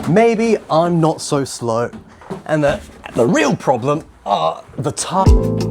maybe I'm not so slow. And the real problem are the tires.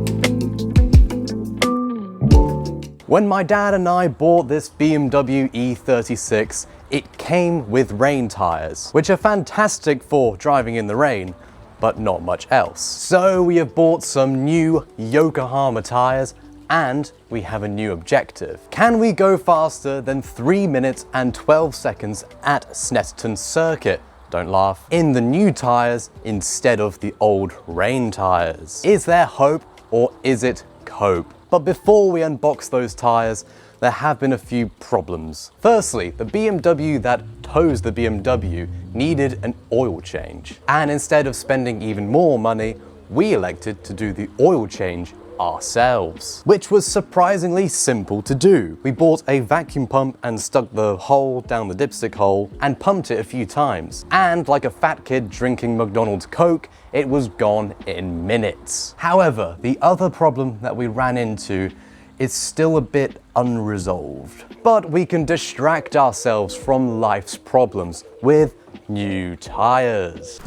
When my dad and I bought this BMW E36, it came with rain tires, which are fantastic for driving in the rain, but not much else. So we have bought some new Yokohama tires and we have a new objective. Can we go faster than 3 minutes and 12 seconds at Snetterton Circuit? Don't laugh. In the new tires instead of the old rain tires. Is there hope or is it cope? But before we unbox those tires, there have been a few problems. Firstly, the BMW that tows the BMW needed an oil change. And instead of spending even more money, we elected to do the oil change ourselves, which was surprisingly simple to do. We bought a vacuum pump and stuck the hole down the dipstick hole and pumped it a few times. And like a fat kid drinking McDonald's Coke, it was gone in minutes. However, the other problem that we ran into is still a bit unresolved. But we can distract ourselves from life's problems with new tires.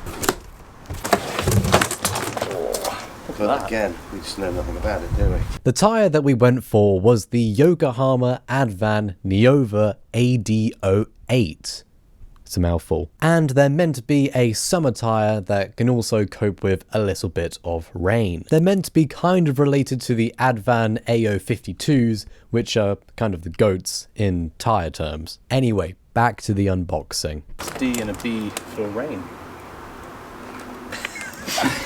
But again, we just know nothing about it, do we? The tyre that we went for was the Yokohama Advan Neova AD08. It's a mouthful. And they're meant to be a summer tyre that can also cope with a little bit of rain. They're meant to be kind of related to the Advan AO52s, which are kind of the goats in tyre terms. Anyway, back to the unboxing. It's D and a B for rain.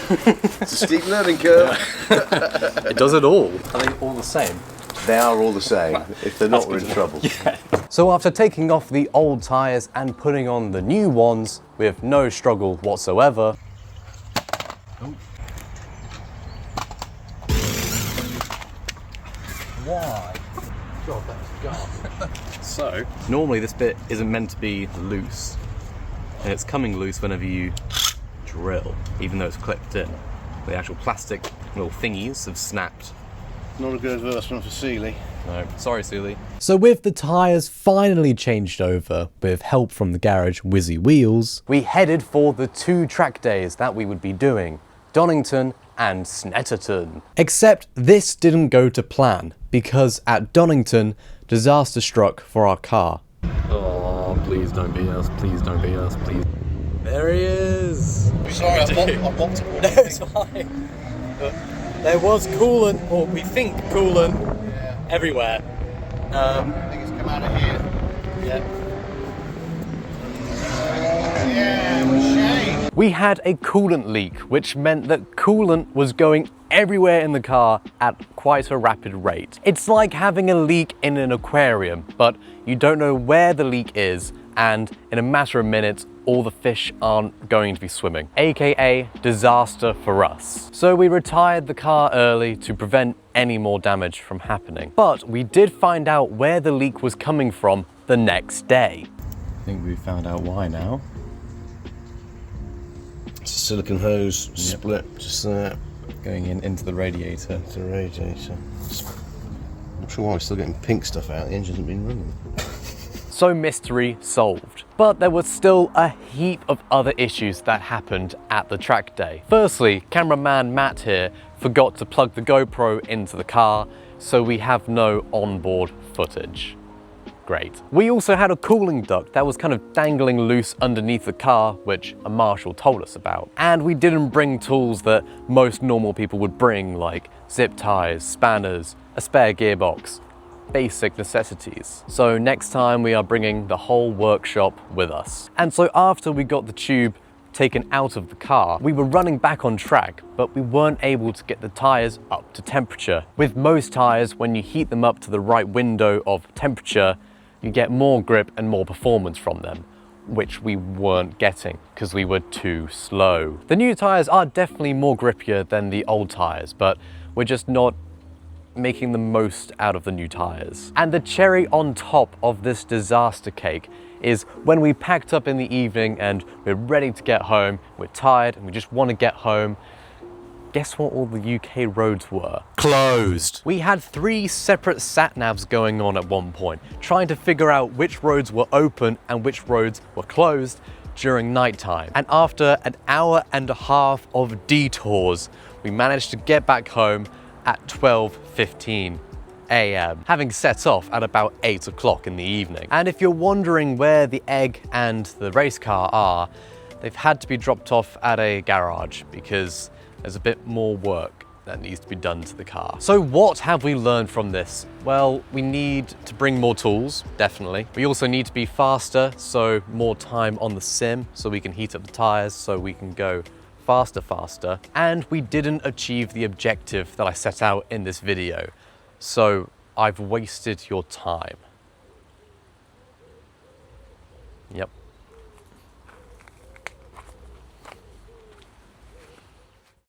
It's a steep learning curve. It does it all. Are they all the same? They are all the same. If they're not, we're in trouble. Yeah. So after taking off the old tyres and putting on the new ones with no struggle whatsoever, why? God, that's gone. So, normally this bit isn't meant to be loose, and it's coming loose whenever you drill, even though it's clipped in. The actual plastic little thingies have snapped. Not a good advertisement for Sealy. No, sorry Sealy. So with the tyres finally changed over, with help from the garage Whizzy Wheels, we headed for the 2 track days that we would be doing, Donington and Snetterton. Except this didn't go to plan, because at Donington, disaster struck for our car. Oh, please don't be us, please don't be us, please. There he is! Sorry, I bombed it. No, it's fine. But there was coolant, or we think coolant, everywhere. I think it's come out of here. Yeah. Yeah, what a shame. We had a coolant leak, which meant that coolant was going everywhere in the car at quite a rapid rate. It's like having a leak in an aquarium, but you don't know where the leak is, and in a matter of minutes, all the fish aren't going to be swimming, aka disaster for us. So we retired the car early to prevent any more damage from happening. But we did find out where the leak was coming from the next day. I think we found out why now. It's a silicone hose split, just there. Going into the radiator. It's the radiator. I'm sure why we're still getting pink stuff out. The engine hasn't been running. So mystery solved. But there was still a heap of other issues that happened at the track day. Firstly, cameraman Matt here forgot to plug the GoPro into the car, so we have no onboard footage. Great. We also had a cooling duct that was kind of dangling loose underneath the car, which a marshal told us about. And we didn't bring tools that most normal people would bring, like zip ties, spanners, a spare gearbox. Basic necessities. So next time we are bringing the whole workshop with us. And so after we got the tube taken out of the car, we were running back on track, but we weren't able to get the tyres up to temperature. With most tyres, when you heat them up to the right window of temperature, you get more grip and more performance from them, which we weren't getting because we were too slow. The new tyres are definitely more grippier than the old tyres, but we're just not making the most out of the new tyres. And the cherry on top of this disaster cake is when we packed up in the evening and we're ready to get home, we're tired and we just want to get home. Guess what all the UK roads were? Closed. We had 3 separate sat-navs going on at one point, trying to figure out which roads were open and which roads were closed, during nighttime. And after an hour and a half of detours, we managed to get back home at 12:15 a.m., having set off at about 8 o'clock in the evening. And if you're wondering where the egg and the race car are, they've had to be dropped off at a garage because there's a bit more work that needs to be done to the car. So what have we learned from this? Well, we need to bring more tools, definitely. We also need to be faster, so more time on the sim so we can heat up the tires so we can go faster. And we didn't achieve the objective that I set out in this video. So I've wasted your time. Yep.